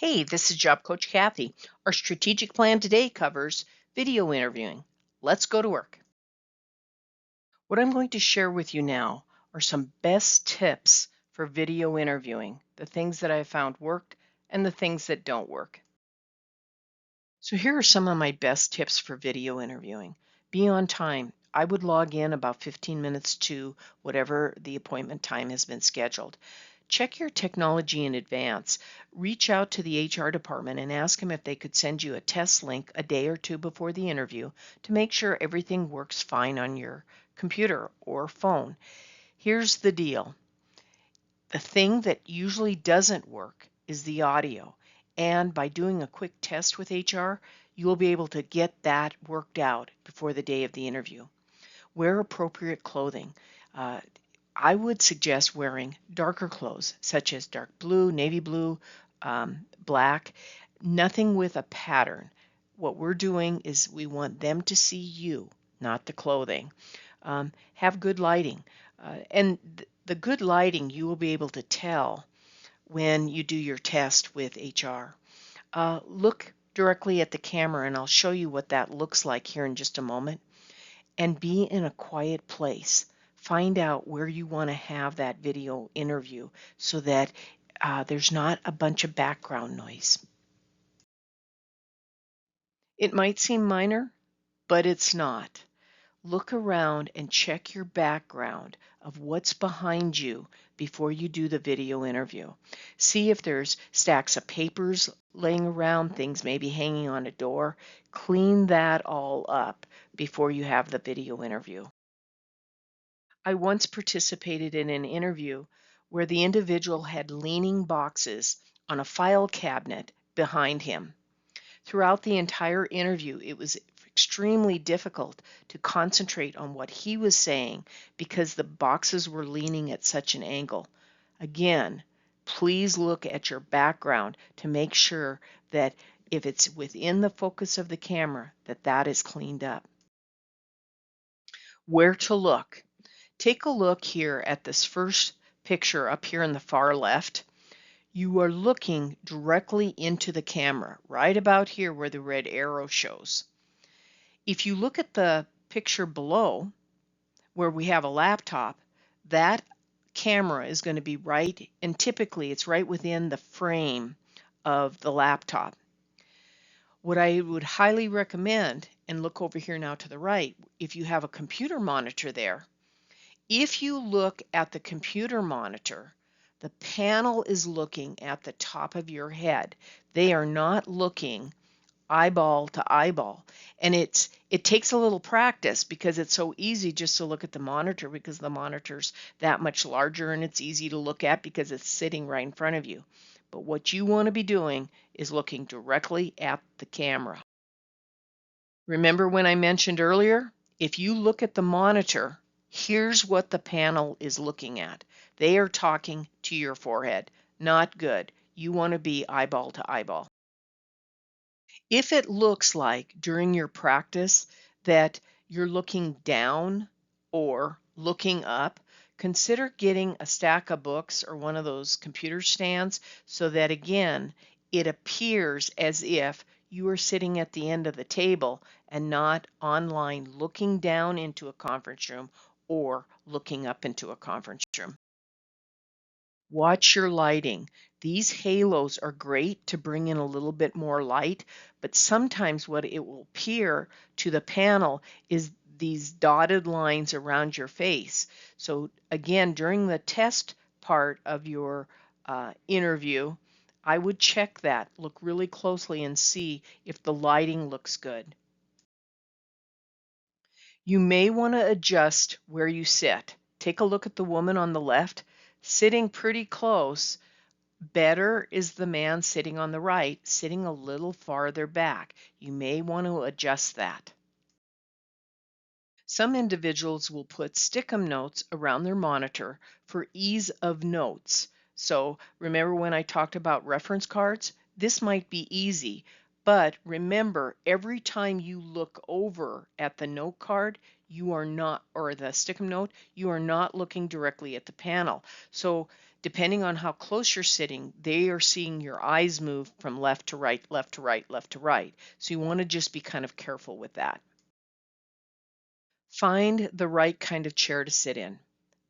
Hey, this is Job Coach Kathy. Our strategic plan today covers video interviewing. Let's go to work. What I'm going to share with you now are some best tips for video interviewing, the things that I found worked and the things that don't work. So, here are some of my best tips for video interviewing. Be on time. I would log in about 15 minutes to whatever the appointment time has been scheduled. Check your technology in advance. Reach out to the HR department and ask them if they could send you a test link a day or two before the interview to make sure everything works fine on your computer or phone. Here's the deal. The thing that usually doesn't work is the audio. And by doing a quick test with HR, you will be able to get that worked out before the day of the interview. Wear appropriate clothing. Uh, I would suggest wearing darker clothes, such as dark blue, navy blue, black, nothing with a pattern. What we're doing is we want them to see you, not the clothing. Have good lighting. The good lighting you will be able to tell when you do your test with HR. Look directly at the camera, and I'll show you what that looks like here in just a moment. And be in a quiet place. Find out where you want to have that video interview so that there's not a bunch of background noise. It might seem minor, but it's not. Look around and check your background of what's behind you before you do the video interview. See if there's stacks of papers laying around, things maybe hanging on a door. Clean that all up before you have the video interview. I once participated in an interview where the individual had leaning boxes on a file cabinet behind him. Throughout the entire interview, it was extremely difficult to concentrate on what he was saying because the boxes were leaning at such an angle. Again, please look at your background to make sure that if it's within the focus of the camera, that is cleaned up. Where to look? Take a look here at this first picture up here in the far left. You are looking directly into the camera, right about here where the red arrow shows. If you look at the picture below, where we have a laptop, that camera is going to be right, and typically it's right within the frame of the laptop. What I would highly recommend, and look over here now to the right, if you have a computer monitor there, if you look at the computer monitor, the panel is looking at the top of your head. They are not looking eyeball to eyeball. And it takes a little practice because it's so easy just to look at the monitor because the monitor's that much larger and it's easy to look at because it's sitting right in front of you. But what you want to be doing is looking directly at the camera. Remember when I mentioned earlier, if you look at the monitor, here's what the panel is looking at. They are talking to your forehead. Not good. You want to be eyeball to eyeball. If it looks like during your practice that you're looking down or looking up, consider getting a stack of books or one of those computer stands so that again, it appears as if you are sitting at the end of the table and not online looking down into a conference room or looking up into a conference room. Watch your lighting. These halos are great to bring in a little bit more light, but sometimes what it will appear to the panel is these dotted lines around your face. So again, during the test part of your interview, I would check that, look really closely and see if the lighting looks good. You may want to adjust where you sit. Take a look at the woman on the left, sitting pretty close. Better is the man sitting on the right, sitting a little farther back. You may want to adjust that. Some individuals will put Stickum notes around their monitor for ease of notes. So remember when I talked about reference cards? This might be easy, but remember every time you look over at the note card, you are not, or the Stickum note, you are not looking directly at the panel. So Depending on how close you're sitting, they are seeing your eyes move from left to right, left to right, left to right. So you want to just be kind of careful with that. Find the right kind of chair to sit in,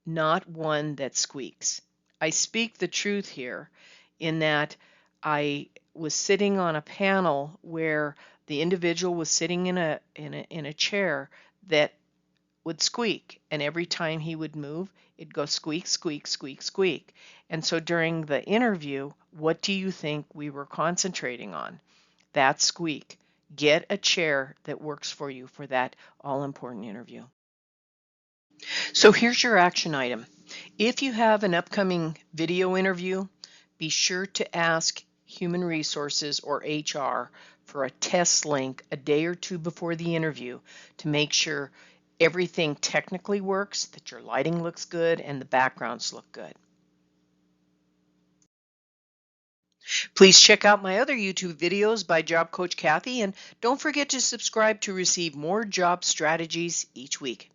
not one that squeaks. I speak the truth here in that I was sitting on a panel where the individual was sitting in a chair that would squeak, and every time he would move, it'd go squeak, squeak, squeak, squeak. And so during the interview, what do you think we were concentrating on? That squeak. Get a chair that works for you for that all-important interview. So here's your action item. If you have an upcoming video interview, be sure to ask Human Resources or HR for a test link a day or two before the interview to make sure everything technically works, that your lighting looks good, and the backgrounds look good. Please check out my other YouTube videos by Job Coach Kathy, and don't forget to subscribe to receive more job strategies each week.